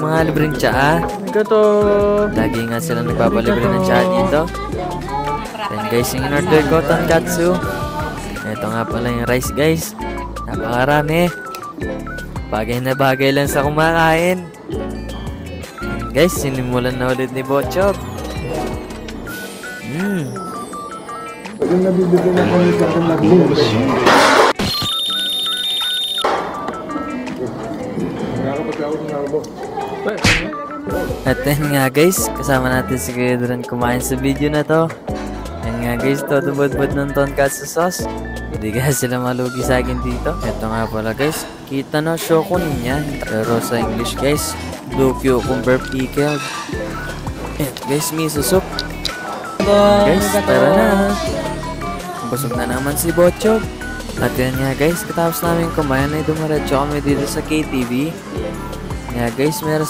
mga libreng tsaa. Ito. Lagi nga sila nagpapalibre ng tsaa dito. Then guys, yung in-order ko, tonkatsu. Ito nga pala yung rice guys. Napakarami. Bagay na bagay lang sa kumakain. And guys, sinimulan na ulit ni Bochog. Pag nabibigyan na kami sa akin lagi. At then nga guys, kasama natin si Kuya Duran kumain sa video na to. Yan nga guys, todo budbud ng tonkatsu sauce. Hindi kaya sila malugi sa akin dito. Ito nga pala guys, kita na shoko niya. Pero sa English guys, blue cucumber pickled. And guys, miso soup. Guys, tara na. Busog na naman si Bochog. At yan nga guys, katapos namin kumain ay dumiretso kami dito sa KTV. Nga guys, meron